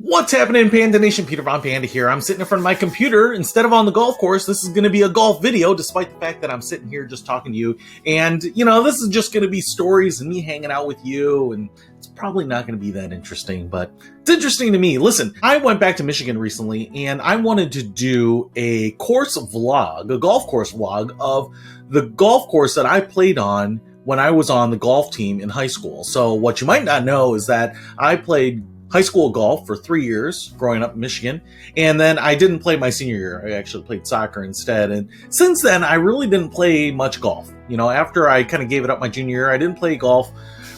What's happening, Panda Nation? Peter Von Panda here. I'm sitting in front of my computer instead of on the golf course. This is going to be a golf video, despite the fact that I'm sitting here just talking to you. And, you know, this is just going to be stories and me hanging out with you. And it's probably not going to be that interesting, but it's interesting to me. Listen, I went back to Michigan recently and I wanted to do a course vlog, a golf course vlog of the golf course that I played on when I was on the golf team in high school. So what you might not know is that I played high school golf for 3 years growing up in Michigan. And then I didn't play my senior year. I actually played soccer instead. And since then, I really didn't play much golf. You know, after I kind of gave it up my junior year, I didn't play golf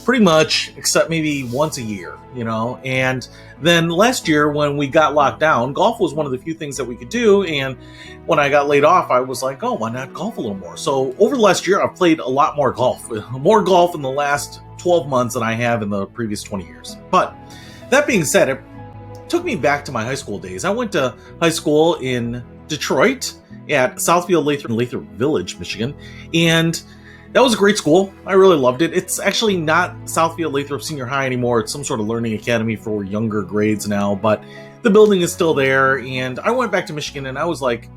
pretty much except maybe once a year, you know. And then last year when we got locked down, golf was one of the few things that we could do. And when I got laid off, I was like, oh, why not golf a little more? So over the last year, I've played a lot more golf in the last 12 months than I have in the previous 20 years. But that being said, it took me back to my high school days. I went to high school in Detroit at Southfield Lathrop Village, Michigan, and that was a great school. I really loved it. It's actually not Southfield Lathrop Senior High anymore. It's some sort of learning academy for younger grades now, but the building is still there. And I went back to Michigan and I was like,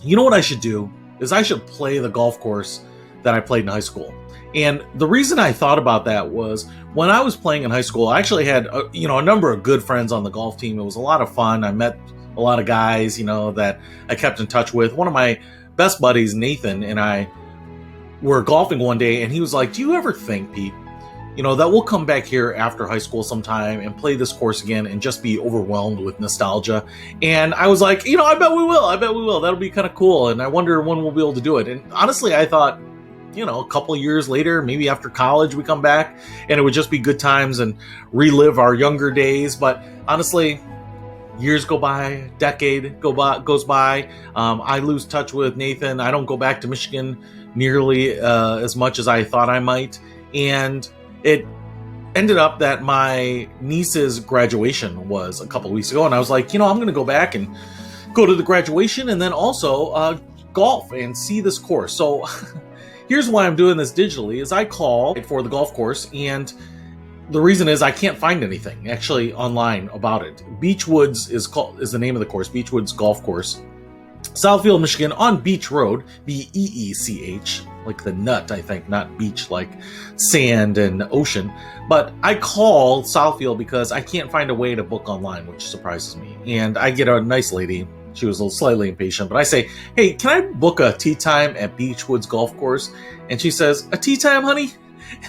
you know what I should do is I should play the golf course that I played in high school. And the reason I thought about that was when I was playing in high school, I actually had a number of good friends on the golf team. It was a lot of fun. I met a lot of guys, that I kept in touch with. One of my best buddies, Nathan, and I were golfing one day, and he was like, do you ever think, Pete, that we'll come back here after high school sometime and play this course again and just be overwhelmed with nostalgia? And I was like, I bet we will. That'll be kind of cool. And I wonder when we'll be able to do it. And honestly, I thought, a couple of years later, maybe after college, we come back and it would just be good times and relive our younger days. But honestly, years go by, decade goes by. I lose touch with Nathan. I don't go back to Michigan nearly as much as I thought I might. And it ended up that my niece's graduation was a couple of weeks ago. And I was like, I'm going to go back and go to the graduation and then also golf and see this course. So here's why I'm doing this digitally is I call for the golf course, and the reason is I can't find anything actually online about it. Beech Woods is the name of the course, Beech Woods Golf Course. Southfield, Michigan, on Beech Road, Beech, like the nut, I think, not beach like sand and ocean. But I call Southfield because I can't find a way to book online, which surprises me. And I get a nice lady. She was a little slightly impatient, but I say, hey, can I book a tee time at Beech Woods Golf Course? And she says, a tee time, honey?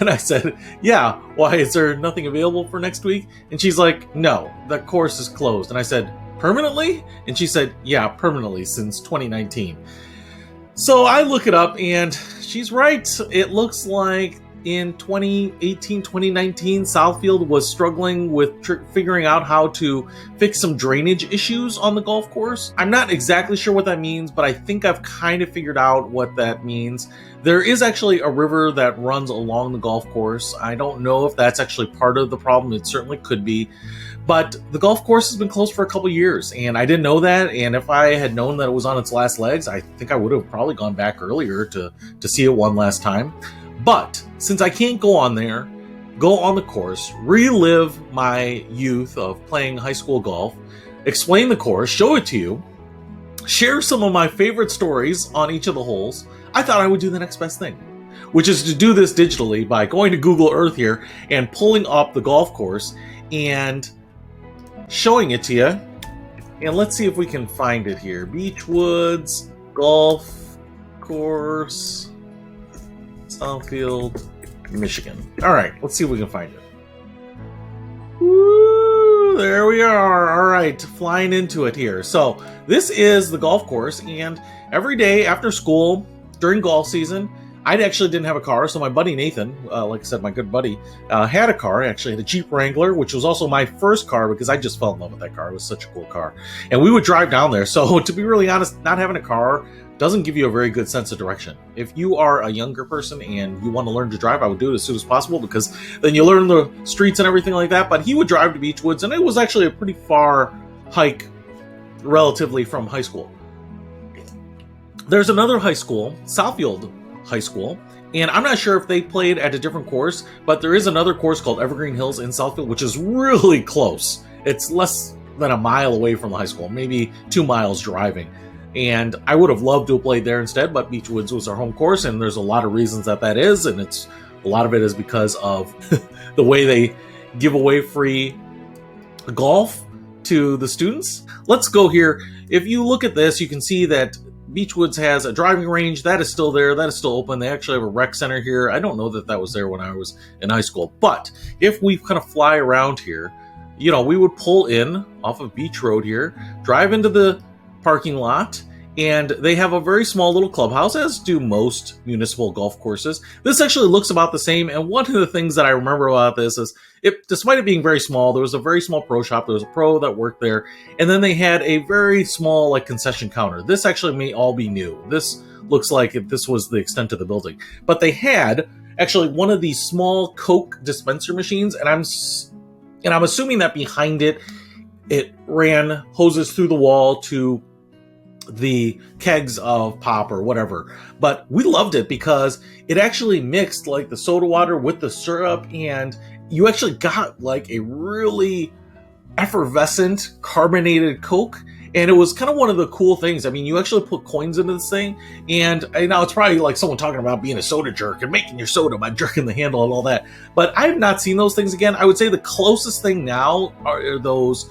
And I said, yeah, why, is there nothing available for next week? And she's like, no, the course is closed. And I said, permanently? And she said, yeah, permanently since 2019. So I look it up and she's right. It looks like in 2018, 2019, Southfield was struggling with figuring out how to fix some drainage issues on the golf course. I'm not exactly sure what that means, but I think I've kind of figured out what that means. There is actually a river that runs along the golf course. I don't know if that's actually part of the problem. It certainly could be. But the golf course has been closed for a couple years, and I didn't know that. And if I had known that it was on its last legs, I think I would have probably gone back earlier to see it one last time. But since I can't go on the course, relive my youth of playing high school golf, explain the course, show it to you, share some of my favorite stories on each of the holes, I thought I would do the next best thing, which is to do this digitally by going to Google Earth here and pulling up the golf course and showing it to you. And let's see if we can find it here. Beech Woods Golf Course, Southfield, Michigan. All right, let's see if we can find it. Woo, there we are. All right, flying into it here. So this is the golf course, and every day after school, during golf season, I actually didn't have a car, so my buddy Nathan, like I said, my good buddy, had a car. He actually had a Jeep Wrangler, which was also my first car because I just fell in love with that car. It was such a cool car. And we would drive down there. So to be really honest, not having a car doesn't give you a very good sense of direction. If you are a younger person and you want to learn to drive, I would do it as soon as possible because then you learn the streets and everything like that. But he would drive to Beech Woods, and it was actually a pretty far hike relatively from high school. There's another high school, Southfield High School, and I'm not sure if they played at a different course, but there is another course called Evergreen Hills in Southfield, which is really close. It's less than a mile away from the high school, maybe 2 miles driving. And I would have loved to have played there instead, but Beech Woods was our home course, and there's a lot of reasons that is, and a lot of it is because of the way they give away free golf to the students. Let's go here. If you look at this, you can see that Beech Woods has a driving range. That is still there. That is still open. They actually have a rec center here. I don't know that was there when I was in high school. But if we kind of fly around here, we would pull in off of Beech Road here, drive into the parking lot, and they have a very small little clubhouse, as do most municipal golf courses. This actually looks about the same, and one of the things that I remember about this is, despite it being very small, there was a very small pro shop. There was a pro that worked there, and then they had a very small concession counter. This actually may all be new. This looks like this was the extent of the building. But they had actually one of these small Coke dispenser machines, and I'm assuming that behind it ran hoses through the wall to the kegs of pop or whatever. But we loved it because it actually mixed the soda water with the syrup, and you actually got a really effervescent carbonated Coke. And it was kind of one of the cool things. I mean, you actually put coins into this thing, and now it's probably like someone talking about being a soda jerk and making your soda by jerking the handle and all that. But I have not seen those things again. I would say the closest thing now are those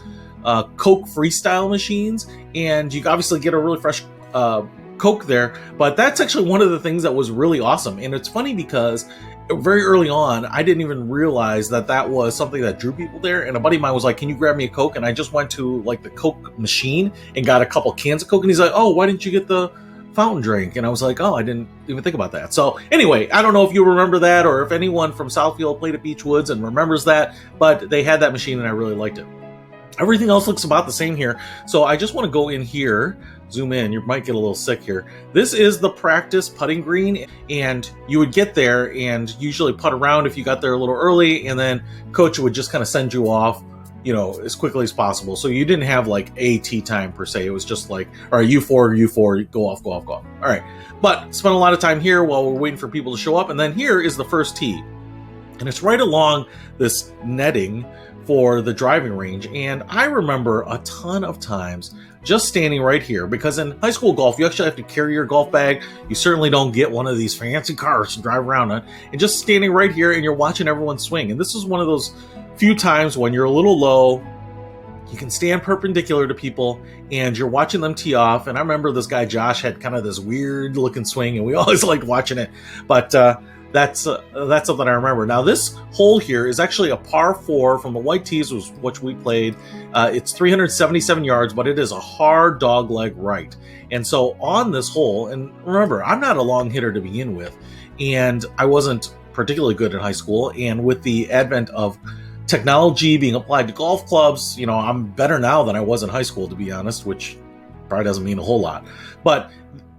Coke freestyle machines, and you obviously get a really fresh Coke there. But that's actually one of the things that was really awesome. And it's funny because very early on, I didn't even realize that was something that drew people there. And a buddy of mine was like, "Can you grab me a Coke?" And I just went to the Coke machine and got a couple cans of Coke. And he's like, "Oh, why didn't you get the fountain drink?" And I was like, "Oh, I didn't even think about that." So anyway, I don't know if you remember that, or if anyone from Southfield played at Beech Woods and remembers that, but they had that machine and I really liked it. Everything else looks about the same here. So I just want to go in here, zoom in. You might get a little sick here. This is the practice putting green, and you would get there and usually putt around if you got there a little early, and then coach would just kind of send you off, as quickly as possible. So you didn't have a tee time per se. It was just all right, you four, go off. All right. But spent a lot of time here while we're waiting for people to show up. And then here is the first tee, and it's right along this netting for the driving range. And I remember a ton of times just standing right here, because in high school golf, you actually have to carry your golf bag. You certainly don't get one of these fancy cars to drive around on. And just standing right here and you're watching everyone swing. And this is one of those few times when you're a little low, you can stand perpendicular to people and you're watching them tee off. And I remember this guy, Josh, had kind of this weird looking swing, and we always liked watching it. But that's something I remember. Now, this hole here is actually a par 4 from the white tees, was which we played. It's 377 yards, but it is a hard dog leg right. And so on this hole, and remember, I'm not a long hitter to begin with, and I wasn't particularly good in high school. And with the advent of technology being applied to golf clubs, I'm better now than I was in high school, to be honest, which probably doesn't mean a whole lot. But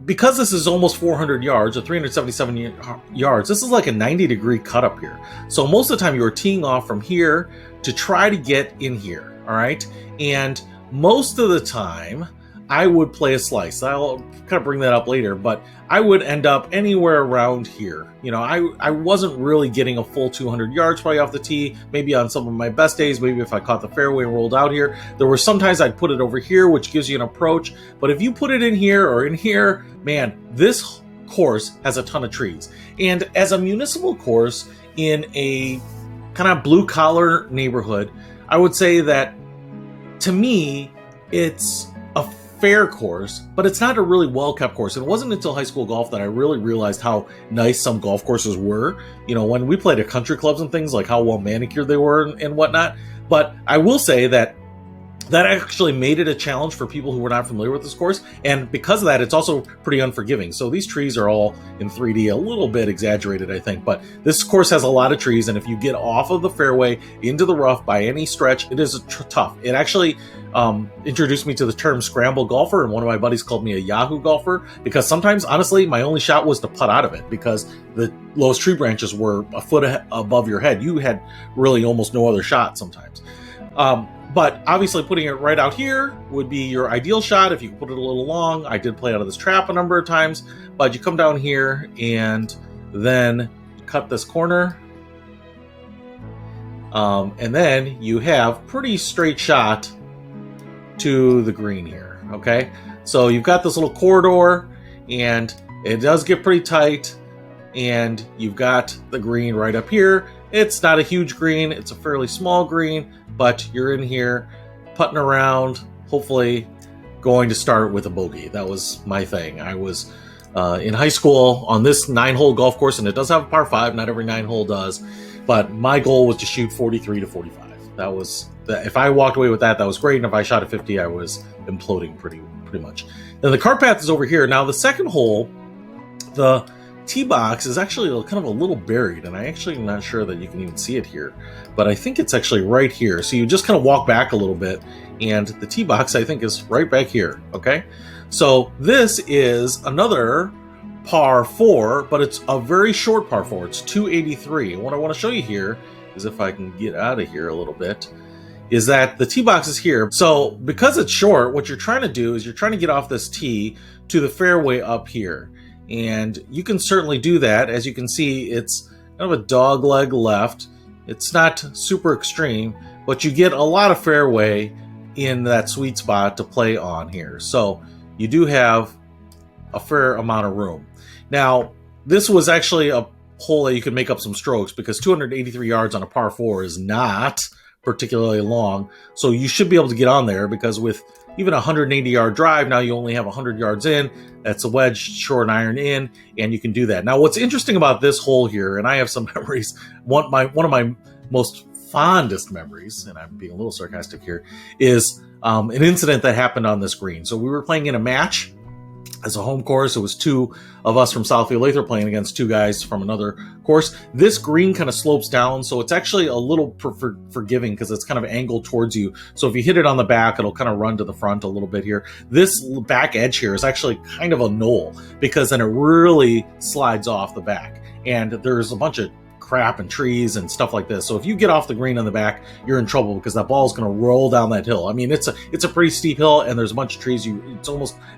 because this is almost 400 yards, or 377 yards, this is like a 90-degree cut up here. So most of the time you were teeing off from here to try to get in here, all right? And most of the time, I would play a slice. I'll kind of bring that up later, but I would end up anywhere around here. I wasn't really getting a full 200 yards probably off the tee. Maybe on some of my best days, maybe if I caught the fairway and rolled out here. There were sometimes I'd put it over here, which gives you an approach. But if you put it in here or in here, man, this course has a ton of trees. And as a municipal course in a kind of blue-collar neighborhood, I would say that, to me, it's a fair course, but it's not a really well-kept course. And it wasn't until high school golf that I really realized how nice some golf courses were. When we played at country clubs and things, how well manicured they were and whatnot. But I will say that actually made it a challenge for people who were not familiar with this course. And because of that, it's also pretty unforgiving. So these trees are all in 3D, a little bit exaggerated, I think. But this course has a lot of trees. And if you get off of the fairway into the rough by any stretch, it is tough. It actually introduced me to the term scramble golfer. And one of my buddies called me a Yahoo golfer, because sometimes, honestly, my only shot was to putt out of it, because the lowest tree branches were a foot above your head. You had really almost no other shot sometimes. But obviously putting it right out here would be your ideal shot if you put it a little long. I did play out of this trap a number of times, but you come down here and then cut this corner. And then you have pretty straight shot to the green here, okay? So you've got this little corridor, and it does get pretty tight, and you've got the green right up here. It's not a huge green, it's a fairly small green, but you're in here putting around, hopefully going to start with a bogey. That was my thing. I was in high school on this 9-hole golf course, and it does have a par 5, not every 9-hole does, but my goal was to shoot 43 to 45. That was, if I walked away with that, that was great, and if I shot a 50, I was imploding pretty much. Then the cart path is over here. Now the second hole, the tee box is actually kind of a little buried, and I actually am not sure that you can even see it here, but I think it's actually right here. So you just kind of walk back a little bit, and the tee box, I think, is right back here, okay? So this is another par 4, but it's a very short par 4. It's 283. And what I want to show you here is, if I can get out of here a little bit, is that the tee box is here. So because it's short, what you're trying to do is you're trying to get off this tee to the fairway up here. And you can certainly do that. As you can see, it's kind of a dog leg left. It's not super extreme, but you get a lot of fairway in that sweet spot to play on here. So you do have a fair amount of room. Now, this was actually a hole that you could make up some strokes, because 283 yards on a par 4 is not particularly long. So you should be able to get on there, because with even a 180-yard drive, now you only have 100 yards in. That's a wedge, short iron in, and you can do that. Now, what's interesting about this hole here, and I have some memories, one of my most fondest memories, and I'm being a little sarcastic here, is an incident that happened on this green. So we were playing in a match as a home course. It was 2 of us from Southfield Lather playing against 2 guys from another course. This green kind of slopes down, so it's actually a little forgiving, because it's kind of angled towards you. So if you hit it on the back, it'll kind of run to the front a little bit here. This back edge here is actually kind of a knoll, because then it really slides off the back, and there's a bunch of crap and trees and stuff like this. So if you get off the green on the back, you're in trouble, because that ball is going to roll down that hill. I mean, it's a pretty steep hill, and there's a bunch of trees.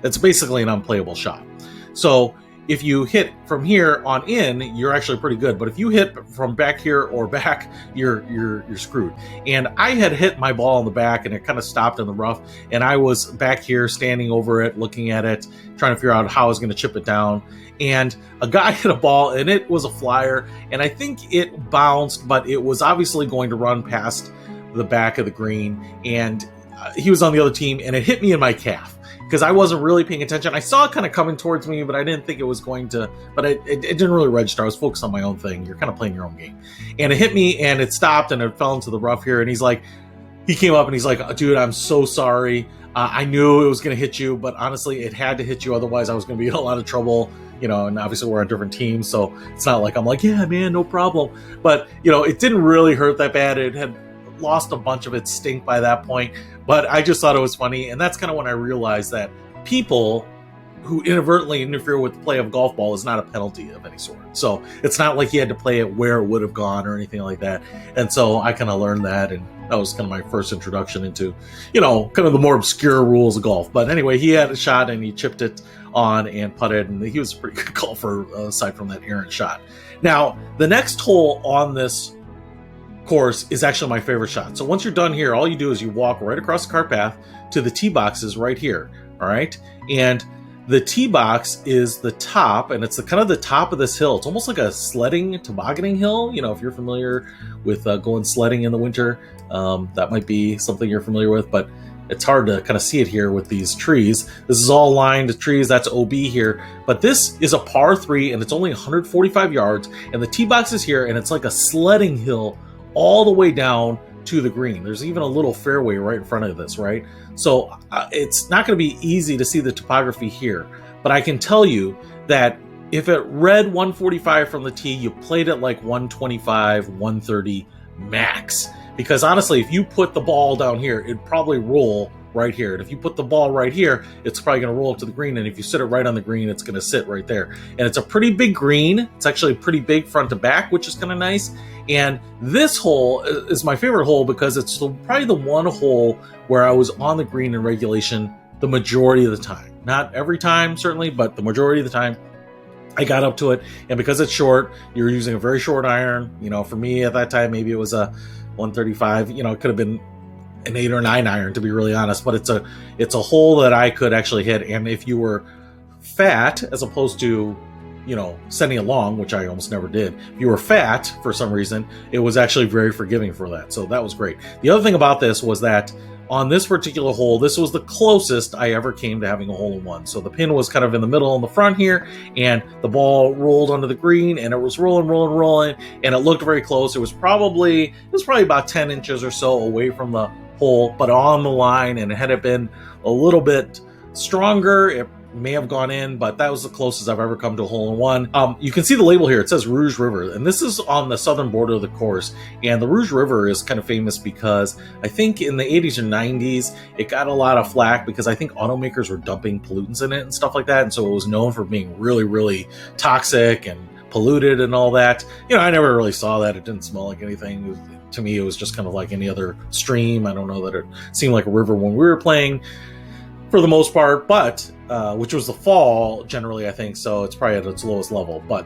It's basically an unplayable shot. So if you hit from here on in, you're actually pretty good. But if you hit from back here or back, you're screwed. And I had hit my ball on the back, and it kind of stopped in the rough. And I was back here standing over it, looking at it, trying to figure out how I was going to chip it down. And a guy hit a ball, and it was a flyer. And I think it bounced, but it was obviously going to run past the back of the green. And he was on the other team, and it hit me in my calf, because I wasn't really paying attention. I saw it kind of coming towards me, but I didn't think it was going to, but it didn't really register. I was focused on my own thing. You're kind of playing your own game. And it hit me, and it stopped, and it fell into the rough here. And he came up, and he's like, dude, I'm so sorry. I knew it was going to hit you, but honestly, it had to hit you. Otherwise, I was going to be in a lot of trouble, and obviously we're on different teams. So it's not like I'm like, yeah, man, no problem. But, it didn't really hurt that bad. It had lost a bunch of its stink by that point, but I just thought it was funny. And that's kind of when I realized that people who inadvertently interfere with the play of a golf ball is not a penalty of any sort. So it's not like he had to play it where it would have gone or anything like that. And so I kind of learned that, and that was kind of my first introduction into, kind of the more obscure rules of golf. But anyway, he had a shot, and he chipped it on and putted, and he was a pretty good golfer aside from that errant shot. Now, the next hole on this course is actually my favorite shot. So once you're done here, all you do is you walk right across the cart path to the tee boxes right here. All right. And the tee box is the top, and it's kind of the top of this hill. It's almost like a sledding, tobogganing hill. If you're familiar with going sledding in the winter, that might be something you're familiar with, but it's hard to kind of see it here with these trees. This is all lined trees. That's OB here. But this is a par 3, and it's only 145 yards, and the tee box is here, and it's like a sledding hill all the way down to the green. There's even a little fairway right in front of this, right? So it's not going to be easy to see the topography here, but I can tell you that if it read 145 from the tee, you played it like 125, 130 max. Because honestly, if you put the ball down here, it'd probably roll right here. And if you put the ball right here, it's probably going to roll up to the green. And if you sit it right on the green, it's going to sit right there. And it's a pretty big green. It's actually pretty big front to back, which is kind of nice. And this hole is my favorite hole, because it's probably the one hole where I was on the green in regulation the majority of the time. Not every time, certainly, but the majority of the time I got up to it. And because it's short, you're using a very short iron. For me at that time, maybe it was a 135. It could have been an 8 or 9 iron, to be really honest, but it's a hole that I could actually hit. And if you were fat, as opposed to, sending it long, which I almost never did, if you were fat for some reason, it was actually very forgiving for that. So that was great. The other thing about this was that on this particular hole, this was the closest I ever came to having a hole-in-one. So the pin was kind of in the middle in the front here, and the ball rolled onto the green, and it was rolling, and it looked very close. It was probably about 10 inches or so away from the hole, but on the line, and had it been a little bit stronger, it may have gone in, but that was the closest I've ever come to a hole-in-one. You can see the label here. It says Rouge River, and this is on the southern border of the course. And the Rouge River is kind of famous because I think in the 80s or 90s, it got a lot of flack because I think automakers were dumping pollutants in it and stuff like that. And so it was known for being really, really toxic and polluted and all that. I never really saw that. It didn't smell like anything. To me, it was just kind of like any other stream. I don't know that it seemed like a river when we were playing, for the most part, but which was the fall generally, I think, so it's probably at its lowest level. But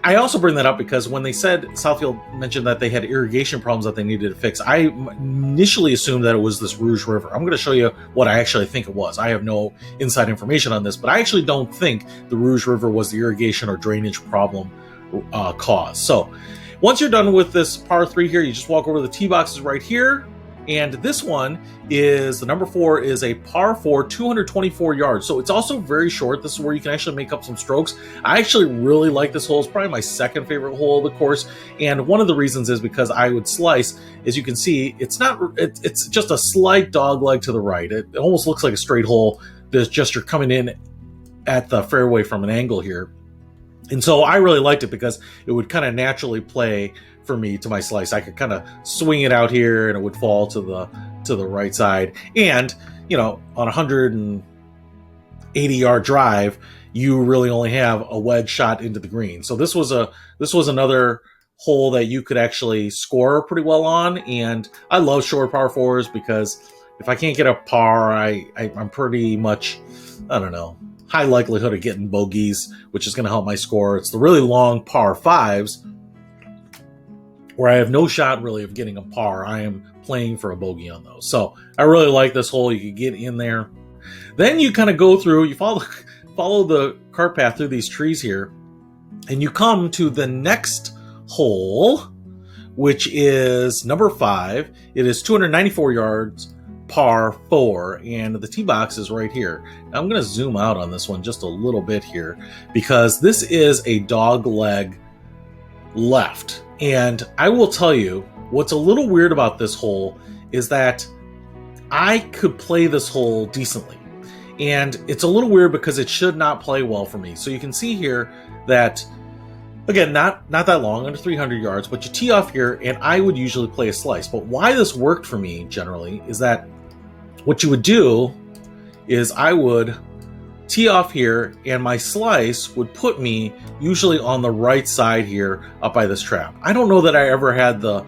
I also bring that up because when they said Southfield mentioned that they had irrigation problems that they needed to fix, I initially assumed that it was this Rouge River. I'm going to show you what I actually think it was. I have no inside information on this, but I actually don't think the Rouge River was the irrigation or drainage problem cause. So once you're done with this par 3 here, you just walk over to the tee boxes right here. And this one is, the number 4 is a par 4, 224 yards. So it's also very short. This is where you can actually make up some strokes. I actually really like this hole. It's probably my second favorite hole of the course. And one of the reasons is because I would slice, as you can see, it's just a slight dog leg to the right. It almost looks like a straight hole. There's just, you're coming in at the fairway from an angle here. And so I really liked it because it would kind of naturally play for me to my slice. I could kind of swing it out here and it would fall to the right side. And, on a 180 yard drive, you really only have a wedge shot into the green. So this was another hole that you could actually score pretty well on. And I love short par 4s because if I can't get a par, I'm pretty much, high likelihood of getting bogeys, which is going to help my score. It's the really long par 5s where I have no shot really of getting a par. I am playing for a bogey on those. So I really like this hole. You could get in there. Then you kind of go through, you follow the cart path through these trees here, and you come to the next hole, which is number 5. It is 294 yards, par 4, and the tee box is right here. Now, I'm going to zoom out on this one just a little bit here because this is a dog leg left. And I will tell you, what's a little weird about this hole is that I could play this hole decently. And it's a little weird because it should not play well for me. So you can see here that, again, not that long, under 300 yards, but you tee off here, and I would usually play a slice. But why this worked for me generally is that what you would do is I would tee off here, and my slice would put me usually on the right side here up by this trap. I don't know that I ever had the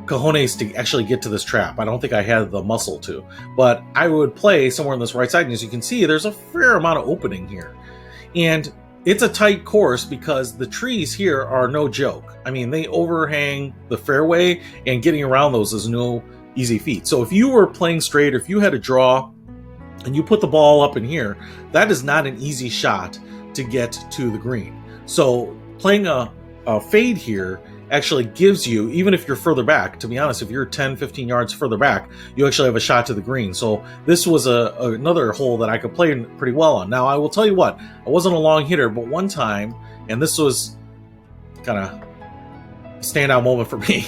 cojones to actually get to this trap. I don't think I had the muscle to, but I would play somewhere on this right side, and as you can see, there's a fair amount of opening here. And it's a tight course because the trees here are no joke. I mean, they overhang the fairway, and getting around those is no easy feat. So if you were playing straight, or if you had a draw, and you put the ball up in here, that is not an easy shot to get to the green. So playing a fade here actually gives you, even if you're further back, to be honest, if you're 10, 15 yards further back, you actually have a shot to the green. So this was another hole that I could play pretty well on. Now, I will tell you what, I wasn't a long hitter, but one time, and this was kind of a standout moment for me,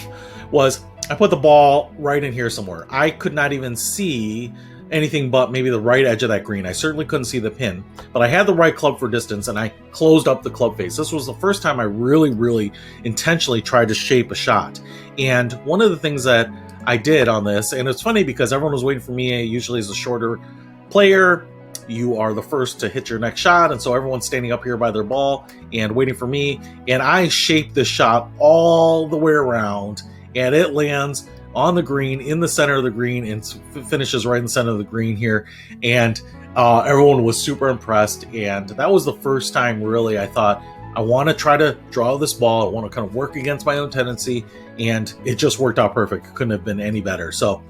was I put the ball right in here somewhere. I could not even see anything but maybe the right edge of that green. I certainly couldn't see the pin, but I had the right club for distance, and I closed up the club face. This was the first time I really intentionally tried to shape a shot. And one of the things that I did on this, and it's funny because everyone was waiting for me, usually as a shorter player, you are the first to hit your next shot, and so everyone's standing up here by their ball and waiting for me, and I shaped this shot all the way around, and it lands on the green, in the center of the green, and finishes right in the center of the green here. And everyone was super impressed. And that was the first time really I thought I want to try to draw this ball. I want to kind of work against my own tendency, and it just worked out perfect. It couldn't have been any better. So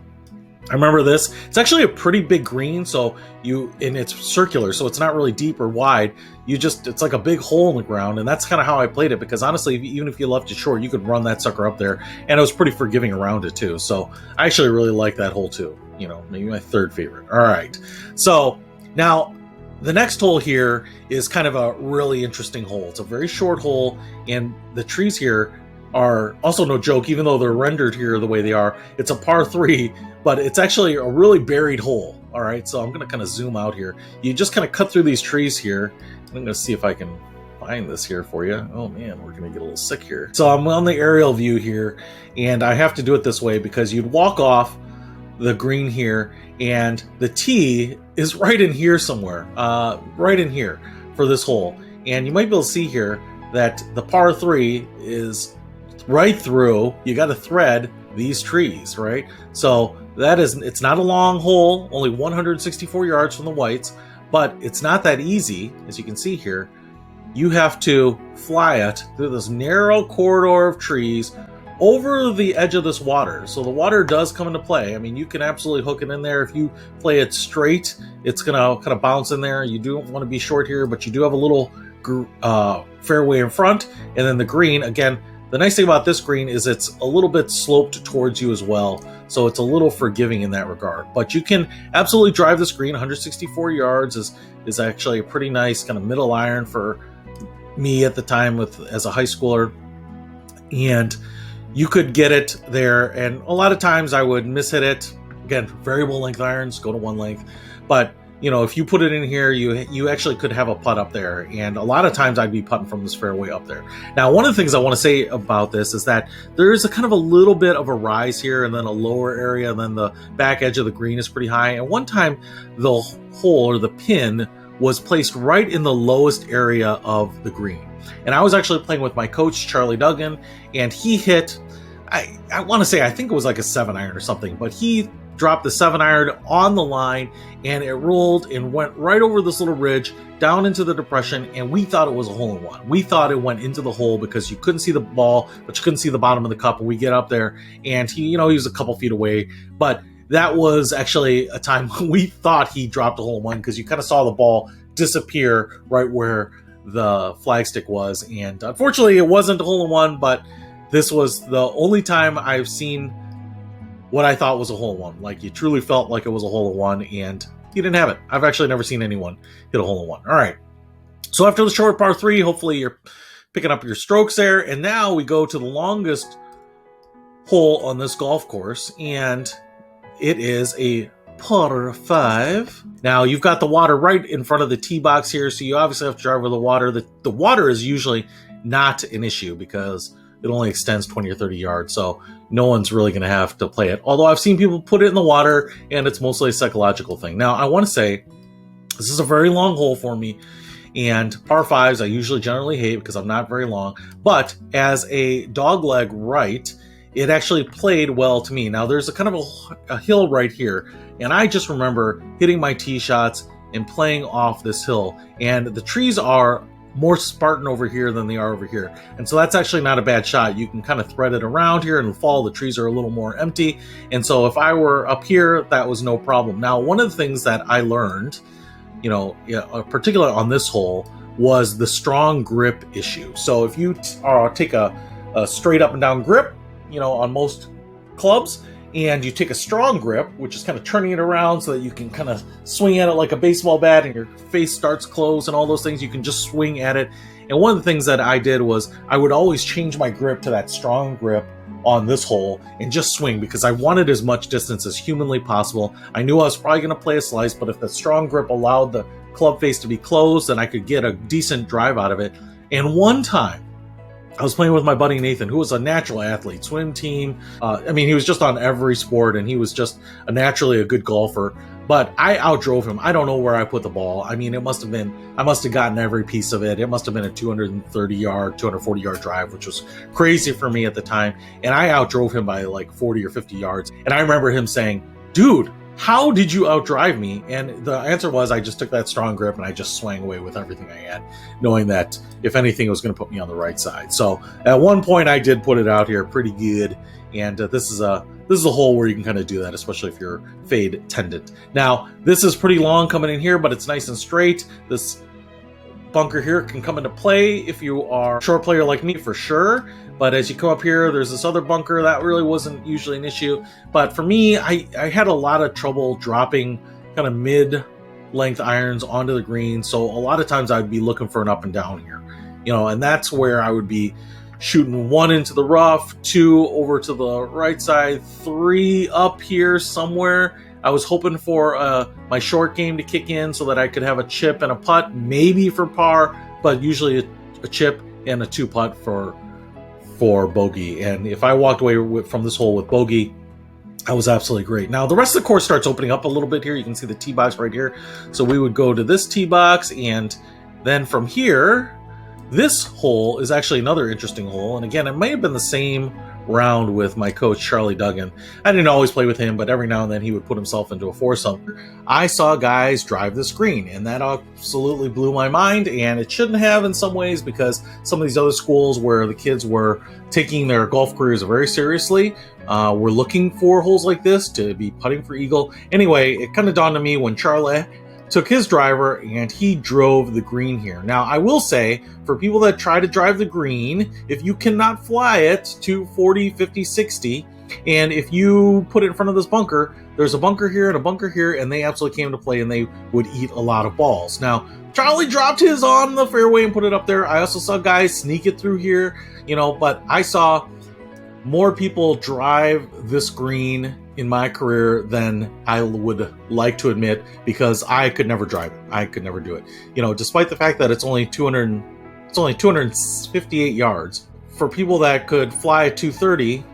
I remember this. It's actually a pretty big green, and it's circular, so it's not really deep or wide. It's like a big hole in the ground, and that's kind of how I played it, because honestly, even if you left it short, you could run that sucker up there, and it was pretty forgiving around it too. So I actually really like that hole too. Maybe my third favorite. All right. So now the next hole here is kind of a really interesting hole. It's a very short hole, and the trees here are also no joke, even though they're rendered here the way they are. It's a par 3, but it's actually a really buried hole. All right, so I'm going to kind of zoom out here. You just kind of cut through these trees here. I'm going to see if I can find this here for you. Oh man, we're going to get a little sick here. So I'm on the aerial view here, and I have to do it this way because you'd walk off the green here, and the tee is right in here somewhere, right in here for this hole. And you might be able to see here that the par 3 is right through. You got to thread these trees, right? So it's not a long hole, only 164 yards from the whites, but it's not that easy. As you can see here, you have to fly it through this narrow corridor of trees over the edge of this water. So the water does come into play. I mean, you can absolutely hook it in there. If you play it straight, it's gonna kind of bounce in there. You don't want to be short here, but you do have a little fairway in front, and then the green, again, the nice thing about this green is it's a little bit sloped towards you as well, so it's a little forgiving in that regard. But you can absolutely drive this green. 164 yards is actually a pretty nice kind of middle iron for me at the time as a high schooler, and you could get it there. And a lot of times I would mishit it. Again, variable length irons, go to one length, but if you put it in here, you actually could have a putt up there, and a lot of times I'd be putting from this fairway up there. Now, one of the things I want to say about this is that there is a kind of a little bit of a rise here, and then a lower area, and then the back edge of the green is pretty high. And one time, the hole or the pin was placed right in the lowest area of the green. And I was actually playing with my coach, Charlie Duggan, and he hit, I want to say, I think it was like a 7-iron or something, but he dropped the 7-iron on the line, and it rolled and went right over this little ridge down into the depression, and we thought it was a hole-in-one. We thought it went into the hole because you couldn't see the ball, but you couldn't see the bottom of the cup. And we get up there, and he was a couple feet away, but that was actually a time when we thought he dropped a hole-in-one, because you kind of saw the ball disappear right where the flagstick was. And unfortunately, it wasn't a hole-in-one, but this was the only time I've seen what I thought was a hole-in-one. Like, you truly felt like it was a hole-in-one, and he didn't have it. I've actually never seen anyone hit a hole-in-one. All right. So after the short par 3, hopefully you're picking up your strokes there. And now we go to the longest hole on this golf course, and it is a par 5. Now, you've got the water right in front of the tee box here, so you obviously have to drive over the water. The water is usually not an issue because it only extends 20 or 30 yards, so no one's really going to have to play it. Although I've seen people put it in the water, and it's mostly a psychological thing. Now, I want to say this is a very long hole for me, and par 5s I usually generally hate because I'm not very long, but as a dogleg right, it actually played well to me. Now, there's a kind of a hill right here, and I just remember hitting my tee shots and playing off this hill, and the trees are more Spartan over here than they are over here. And so that's actually not a bad shot. You can kind of thread it around here, and in the fall, the trees are a little more empty. And so if I were up here, that was no problem. Now, one of the things that I learned, particularly on this hole, was the strong grip issue. So if you take a straight up and down grip, on most clubs, and you take a strong grip, which is kind of turning it around so that you can kind of swing at it like a baseball bat and your face starts closed and all those things, you can just swing at it. And one of the things that I did was I would always change my grip to that strong grip on this hole and just swing, because I wanted as much distance as humanly possible. I knew I was probably going to play a slice, but if the strong grip allowed the club face to be closed, then I could get a decent drive out of it. And one time, I was playing with my buddy Nathan, who was a natural athlete, swim team. He was just on every sport, and he was just naturally a good golfer. But I outdrove him. I don't know where I put the ball. I must have gotten every piece of it. It must have been a 240-yard drive, which was crazy for me at the time. And I outdrove him by like 40 or 50 yards. And I remember him saying, "Dude, how did you outdrive me? And the answer was, I just took that strong grip and I just swang away with everything I had, knowing that if anything, it was going to put me on the right side. So at one point I did put it out here pretty good. And this is a hole where you can kind of do that, especially if you're fade tendent. Now, this is pretty long coming in here, but it's nice and straight. This bunker here can come into play if you are a short player like me, for sure. But as you come up here, there's this other bunker that really wasn't usually an issue. But for me, I had a lot of trouble dropping kind of mid-length irons onto the green. So a lot of times I'd be looking for an up and down here, and that's where I would be shooting 1 into the rough, 2 over to the right side, 3 up here somewhere. I was hoping for my short game to kick in so that I could have a chip and a putt, maybe for par, but usually a chip and a 2 putt for bogey. And if I walked away from this hole with bogey, that was absolutely great. Now, the rest of the course starts opening up a little bit here. You can see the tee box right here. So we would go to this tee box, and then from here, this hole is actually another interesting hole. And again, it may have been the same round with my coach, Charlie Duggan. I didn't always play with him, but every now and then he would put himself into a foursome. I saw guys drive this green, and that absolutely blew my mind, and it shouldn't have in some ways, because some of these other schools where the kids were taking their golf careers very seriously were looking for holes like this to be putting for eagle. Anyway, it kind of dawned on me when Charlie took his driver and he drove the green here. Now, I will say, for people that try to drive the green, if you cannot fly it to 40, 50, 60, and if you put it in front of this bunker, there's a bunker here and a bunker here, and they absolutely came to play, and they would eat a lot of balls. Now, Charlie dropped his on the fairway and put it up there. I also saw guys sneak it through here, but I saw more people drive this green in my career than I would like to admit, because I could never drive it. I could never do it. Despite the fact that it's only 258 yards. For people that could fly at 230,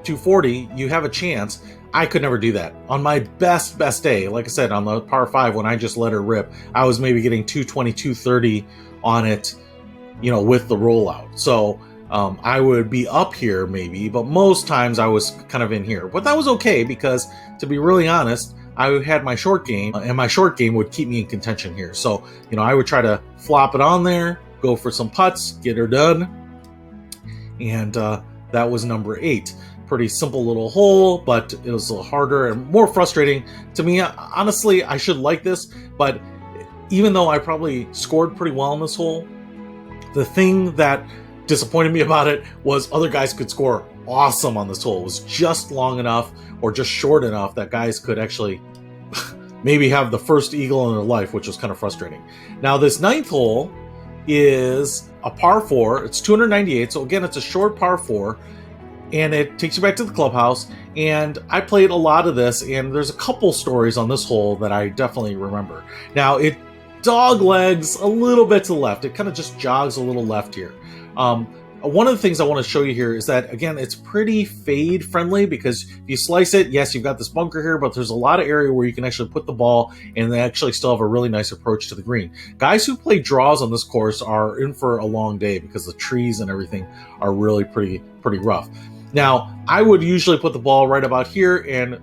240, you have a chance. I could never do that. On my best day, like I said, on the par 5, when I just let her rip, I was maybe getting 220, 230 on it, with the rollout. So I would be up here maybe, but most times I was kind of in here. But that was okay, because to be really honest, I had my short game, and my short game would keep me in contention here. So, I would try to flop it on there, go for some putts, get her done. And that was number 8. Pretty simple little hole, but it was a little harder and more frustrating to me. Honestly, I should like this, but even though I probably scored pretty well in this hole, the thing that disappointed me about it was other guys could score awesome on this hole. It was just long enough or just short enough that guys could actually maybe have the first eagle in their life, which was kind of frustrating. Now, this 9th hole is a par 4. It's 298. So again, it's a short par 4, and it takes you back to the clubhouse. And I played a lot of this, and there's a couple stories on this hole that I definitely remember. Now, it dog legs a little bit to the left. It kind of just jogs a little left here. One of the things I want to show you here is that, again, it's pretty fade friendly, because if you slice it, yes, you've got this bunker here, but there's a lot of area where you can actually put the ball and they actually still have a really nice approach to the green. Guys who play draws on this course are in for a long day, because the trees and everything are really pretty rough. Now, I would usually put the ball right about here and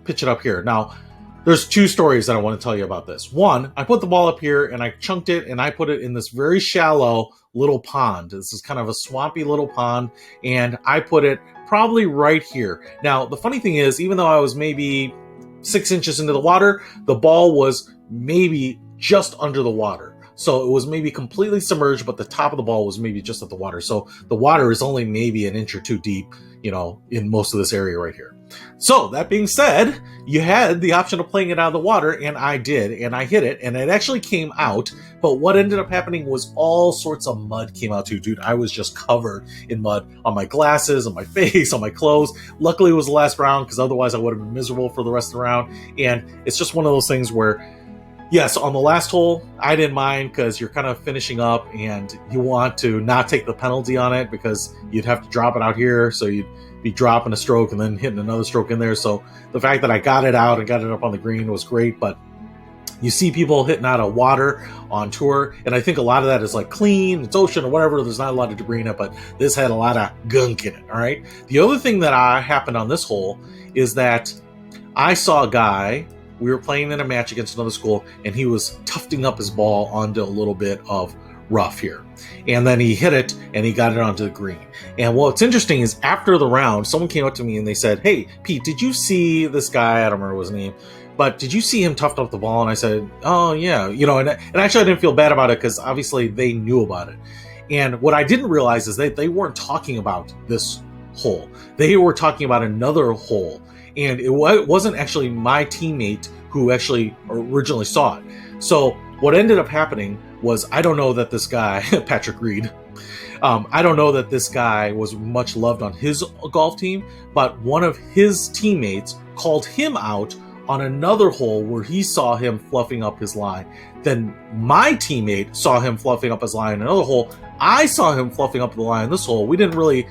pitch it up here. Now, there's 2 stories that I want to tell you about this. One, I put the ball up here and I chunked it and I put it in this very shallow little pond. This is kind of a swampy little pond, and I put it probably right here. Now, the funny thing is, even though I was maybe 6 inches into the water, the ball was maybe just under the water. So it was maybe completely submerged, but the top of the ball was maybe just at the water. So the water is only maybe an inch or 2 deep, in most of this area right here. So that being said, you had the option of playing it out of the water, and I did, and I hit it, and it actually came out. But what ended up happening was all sorts of mud came out too, dude. I was just covered in mud on my glasses, on my face, on my clothes. Luckily, it was the last round, because otherwise I would have been miserable for the rest of the round. And it's just one of those things where, yes, on the last hole, I didn't mind, because you're kind of finishing up and you want to not take the penalty on it, because you'd have to drop it out here. So you'd be dropping a stroke and then hitting another stroke in there. So the fact that I got it out and got it up on the green was great. But you see people hitting out of water on tour, and I think a lot of that is like clean, it's ocean or whatever. There's not a lot of debris in it, but this had a lot of gunk in it. All right. The other thing that happened on this hole is that I saw a guy, we were playing in a match against another school, and he was tufting up his ball onto a little bit of rough here. And then he hit it, and he got it onto the green. And what's interesting is after the round, someone came up to me and they said, "Hey, Pete, did you see this guy?" I don't remember his name. But did you see him tuft up the ball? And I said, "Oh, yeah." And actually I didn't feel bad about it because obviously they knew about it. And what I didn't realize is they weren't talking about this hole. They were talking about another hole. And it wasn't actually my teammate who actually originally saw it. So what ended up happening was, I don't know that this guy, Patrick Reed, I don't know that this guy was much loved on his golf team, but one of his teammates called him out on another hole where he saw him fluffing up his line. Then my teammate saw him fluffing up his line in another hole. I saw him fluffing up the line in this hole. We didn't really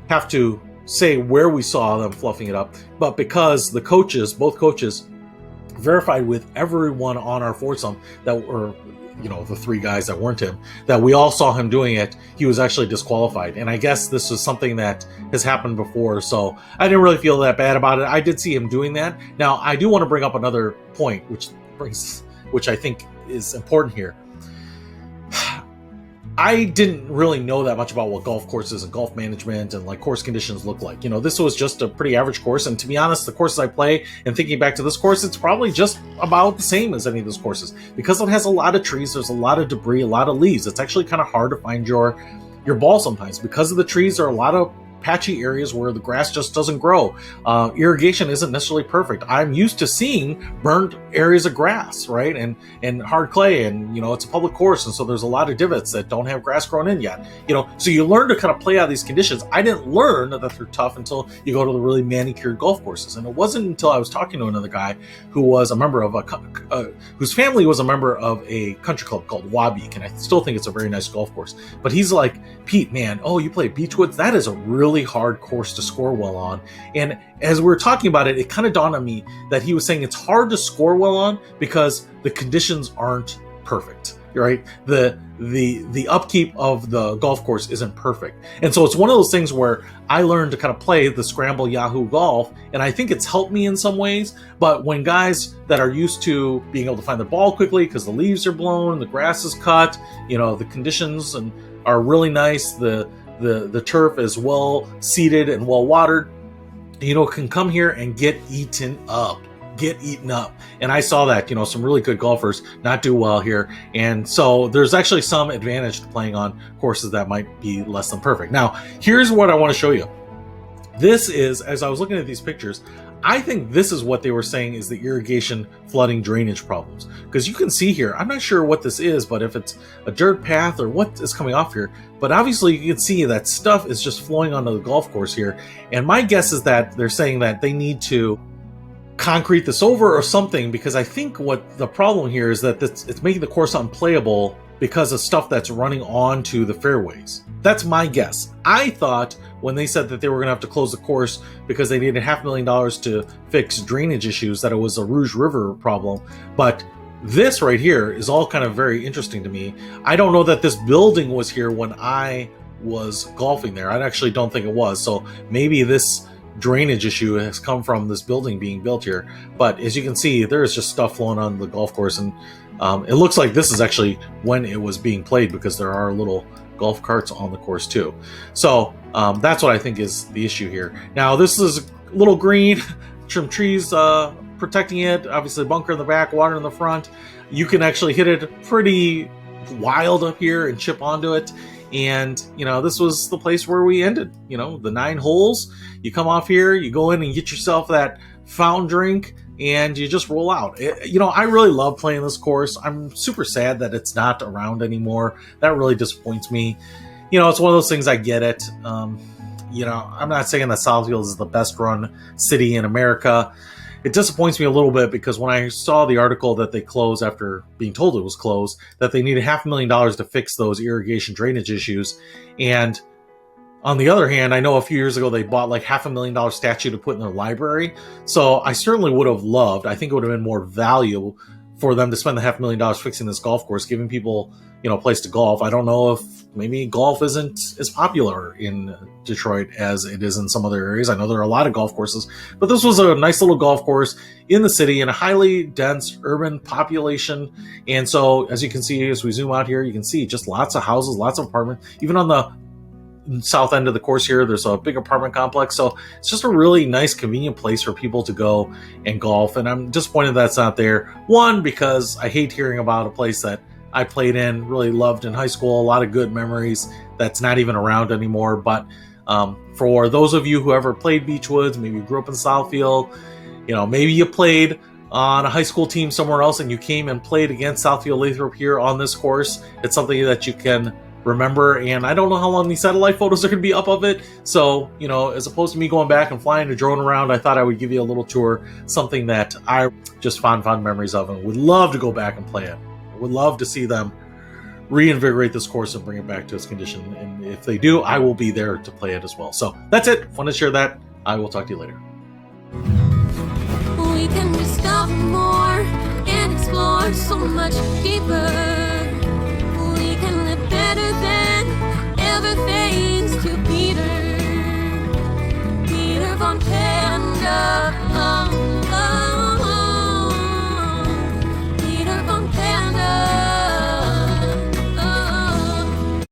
have to say where we saw them fluffing it up, but because the coaches, both coaches, verified with everyone on our foursome that were, the three guys that weren't him, that we all saw him doing it, he was actually disqualified. And I guess this was something that has happened before, so I didn't really feel that bad about it. I did see him doing that. Now, I do want to bring up another point, which I think is important here. I didn't really know that much about what golf courses and golf management and like course conditions look like. This was just a pretty average course. And to be honest, the courses I play, and thinking back to this course, it's probably just about the same as any of those courses. Because it has a lot of trees, there's a lot of debris, a lot of leaves. It's actually kind of hard to find your ball sometimes. Because of the trees, there are a lot of patchy areas where the grass just doesn't grow. Irrigation isn't necessarily perfect. I'm used to seeing burnt areas of grass, right? And hard clay, and it's a public course, and so there's a lot of divots that don't have grass grown in yet. So you learn to kind of play out these conditions. I didn't learn that they're tough until you go to the really manicured golf courses. And it wasn't until I was talking to another guy who was a member of whose family was a member of a country club called Wabeek, and I still think it's a very nice golf course. But he's like, "Pete, man, you play Beech Woods? That is a really hard course to score well on." And as we were talking about it, it kind of dawned on me that he was saying it's hard to score well on because the conditions aren't perfect, right? The upkeep of the golf course isn't perfect. And so it's one of those things where I learned to kind of play the scramble Yahoo golf, and I think it's helped me in some ways. But when guys that are used to being able to find the ball quickly because the leaves are blown, the grass is cut, the conditions are really nice, the turf is well seeded and well watered, can come here and get eaten up. And I saw that, some really good golfers not do well here. And so there's actually some advantage to playing on courses that might be less than perfect. Now, here's what I want to show you. This is, as I was looking at these pictures, I think this is what they were saying is the irrigation, flooding, drainage problems. Because you can see here, I'm not sure what this is, but if it's a dirt path or what is coming off here, but obviously you can see that stuff is just flowing onto the golf course here. And my guess is that they're saying that they need to concrete this over or something, because I think what the problem here is that it's making the course unplayable because of stuff that's running onto the fairways. That's my guess. I thought when they said that they were going to have to close the course because they needed $500,000 to fix drainage issues, that it was a Rouge River problem. But this right here is all kind of very interesting to me. I don't know that this building was here when I was golfing there. I actually don't think it was. So maybe this drainage issue has come from this building being built here. But as you can see, there is just stuff flowing on the golf course, and it looks like this is actually when it was being played, because there are little golf carts on the course too. So that's what I think is the issue here. Now, this is a little green, trim trees protecting it, obviously bunker in the back, water in the front. You can actually hit it pretty wild up here and chip onto it. And, this was the place where we ended, the 9 holes. You come off here, you go in and get yourself that fountain drink, and you just roll out. I really love playing this course. I'm super sad that it's not around anymore. That really disappoints me. It's one of those things, I get it. I'm not saying that Southfield is the best run city in America. It disappoints me a little bit because when I saw the article that they closed after being told it was closed, that they needed $500,000 to fix those irrigation drainage issues. And on the other hand, I know a few years ago they bought like $500,000 statue to put in their library. So I certainly would have loved, I think it would have been more valuable for them to spend the $500,000 fixing this golf course, giving people, a place to golf. I don't know if maybe golf isn't as popular in Detroit as it is in some other areas. I know there are a lot of golf courses, but this was a nice little golf course in the city in a highly dense urban population. And so as you can see, as we zoom out here, you can see just lots of houses, lots of apartments. Even on the south end of the course here, there's a big apartment complex. So it's just a really nice, convenient place for people to go and golf. And I'm disappointed that's not there. One, because I hate hearing about a place that I played in, really loved in high school, a lot of good memories, that's not even around anymore. But for those of you who ever played Beech Woods, maybe you grew up in Southfield, maybe you played on a high school team somewhere else and you came and played against Southfield Lathrop here on this course, it's something that you can remember. And I don't know how long these satellite photos are going to be up of it. So, as opposed to me going back and flying a drone around, I thought I would give you a little tour, something that I just fond memories of and would love to go back and play it. I would love to see them reinvigorate this course and bring it back to its condition. And if they do, I will be there to play it as well. So that's it. Want to share that. I will talk to you later. We can discover more and explore so much deeper. We can live better than ever thanks to Peter von Panda.